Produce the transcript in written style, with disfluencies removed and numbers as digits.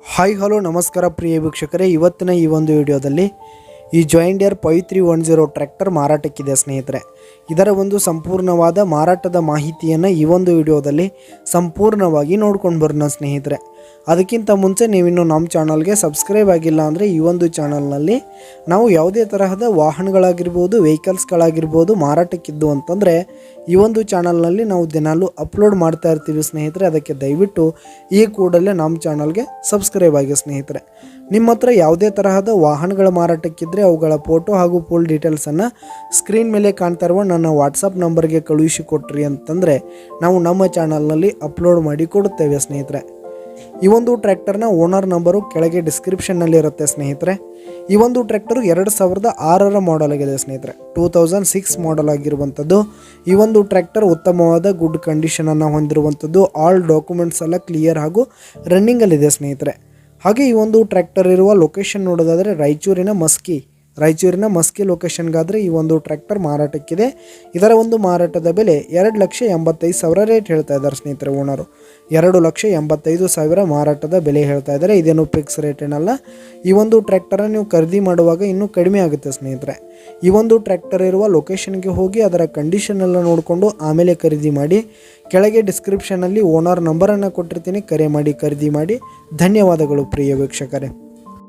Hi hello ನಮಸ್ಕಾರ ಪ್ರಿಯ ವೀಕ್ಷಕರೇ, ಇವತ್ತಿನ ಈ ಒಂದು ವಿಡಿಯೋದಲ್ಲಿ ಈ ಜಾಯಿಂಟ್ ಡೀರ್ 5310 ಟ್ರ್ಯಾಕ್ಟರ್ ಮಾರಾಟಕ್ಕಿದೆ ಸ್ನೇಹಿತರೆ. ಇದರ ಒಂದು ಸಂಪೂರ್ಣವಾದ ಮಾರಾಟದ ಮಾಹಿತಿಯನ್ನು ಈ ಒಂದು ವಿಡಿಯೋದಲ್ಲಿ ಸಂಪೂರ್ಣವಾಗಿ ನೋಡ್ಕೊಂಡು ಬರೋಣ ಸ್ನೇಹಿತರೆ. ಅದಕ್ಕಿಂತ ಮುಂಚೆ ನೀವಿನ್ನು ನಮ್ಮ ಚಾನಲ್ಗೆ ಸಬ್ಸ್ಕ್ರೈಬ್ ಆಗಿಲ್ಲ ಅಂದರೆ ಈ ಒಂದು ಚಾನಲ್ನಲ್ಲಿ ನಾವು ಯಾವುದೇ ತರಹದ ವಾಹನಗಳಾಗಿರ್ಬೋದು, ವೆಹಿಕಲ್ಸ್ಗಳಾಗಿರ್ಬೋದು ಮಾರಾಟಕ್ಕಿದ್ದು ಅಂತಂದರೆ ಈ ಒಂದು ಚಾನಲ್ನಲ್ಲಿ ನಾವು ದಿನಾಲೂ ಅಪ್ಲೋಡ್ ಮಾಡ್ತಾ ಇರ್ತೀವಿ ಸ್ನೇಹಿತರೆ. ಅದಕ್ಕೆ ದಯವಿಟ್ಟು ಈ ಕೂಡಲೇ ನಮ್ಮ ಚಾನಲ್ಗೆ ಸಬ್ಸ್ಕ್ರೈಬ್ ಆಗಿ ಸ್ನೇಹಿತರೆ. ನಿಮ್ಮ ಹತ್ರ ಯಾವುದೇ ತರಹದ ವಾಹನಗಳ ಮಾರಾಟಕ್ಕಿದ್ದರೆ ಅವುಗಳ ಫೋಟೋ ಹಾಗೂ ಫುಲ್ ಡೀಟೇಲ್ಸನ್ನು ಸ್ಕ್ರೀನ್ ಮೇಲೆ ಕಾಣ್ತಾ ಇರುವ ನನ್ನ ವಾಟ್ಸಪ್ ನಂಬರ್ಗೆ ಕಳುಹಿಸಿ ಕೊಟ್ರಿ ಅಂತಂದರೆ ನಾವು ನಮ್ಮ ಚಾನಲ್ನಲ್ಲಿ ಅಪ್ಲೋಡ್ ಮಾಡಿ ಕೊಡುತ್ತೇವೆ ಸ್ನೇಹಿತರೆ. ಈ ಒಂದು ಟ್ರ್ಯಾಕ್ಟರ್ನ ಓನರ್ ನಂಬರು ಕೆಳಗೆ ಡಿಸ್ಕ್ರಿಪ್ಷನ್ನಲ್ಲಿ ಇರುತ್ತೆ ಸ್ನೇಹಿತರೆ. ಈ ಒಂದು ಟ್ರ್ಯಾಕ್ಟರು 2006 ಮಾಡೆಲ್ ಆಗಿದೆ ಸ್ನೇಹಿತರೆ. 2006 ಮಾಡೆಲ್ ಆಗಿರುವಂಥದ್ದು. ಈ ಒಂದು ಟ್ರ್ಯಾಕ್ಟರ್ ಉತ್ತಮವಾದ ಗುಡ್ ಕಂಡೀಷನನ್ನು ಹೊಂದಿರುವಂಥದ್ದು. ಆಲ್ ಡಾಕ್ಯುಮೆಂಟ್ಸ್ ಎಲ್ಲ ಕ್ಲಿಯರ್ ಹಾಗೂ ರನ್ನಿಂಗಲ್ಲಿದೆ ಸ್ನೇಹಿತರೆ. ಹಾಗೆ ಈ ಒಂದು ಟ್ರ್ಯಾಕ್ಟರ್ ಇರುವ ಲೊಕೇಶನ್ ನೋಡೋದಾದರೆ ರಾಯಚೂರಿನ ಮಸ್ಕಿ ಲೊಕೇಶನ್ಗಾದರೆ ಈ ಒಂದು ಟ್ರ್ಯಾಕ್ಟರ್ ಮಾರಾಟಕ್ಕಿದೆ. ಇದರ ಒಂದು ಮಾರಾಟದ ಬೆಲೆ 2,85,000 ರೇಟ್ ಹೇಳ್ತಾ ಇದ್ದಾರೆ ಸ್ನೇಹಿತರೆ ಓನರು. 2,85,000 ಮಾರಾಟದ ಬೆಲೆ ಹೇಳ್ತಾ ಇದ್ದಾರೆ. ಇದೇನು ಫಿಕ್ಸ್ ರೇಟ್ ಏನಲ್ಲ. ಈ ಒಂದು ಟ್ರ್ಯಾಕ್ಟರನ್ನು ನೀವು ಖರೀದಿ ಮಾಡುವಾಗ ಇನ್ನೂ ಕಡಿಮೆ ಆಗುತ್ತೆ ಸ್ನೇಹಿತರೆ. ಈ ಒಂದು ಟ್ರ್ಯಾಕ್ಟರ್ ಇರುವ ಲೊಕೇಶನ್ಗೆ ಹೋಗಿ ಅದರ ಕಂಡೀಷನ್ ಎಲ್ಲ ನೋಡಿಕೊಂಡು ಆಮೇಲೆ ಖರೀದಿ ಮಾಡಿ. ಕೆಳಗೆ ಡಿಸ್ಕ್ರಿಪ್ಷನಲ್ಲಿ ಓನರ್ ನಂಬರನ್ನು ಕೊಟ್ಟಿರ್ತೀನಿ, ಕರೆ ಮಾಡಿ ಖರೀದಿ ಮಾಡಿ. ಧನ್ಯವಾದಗಳು ಪ್ರಿಯ ವೀಕ್ಷಕರೇ.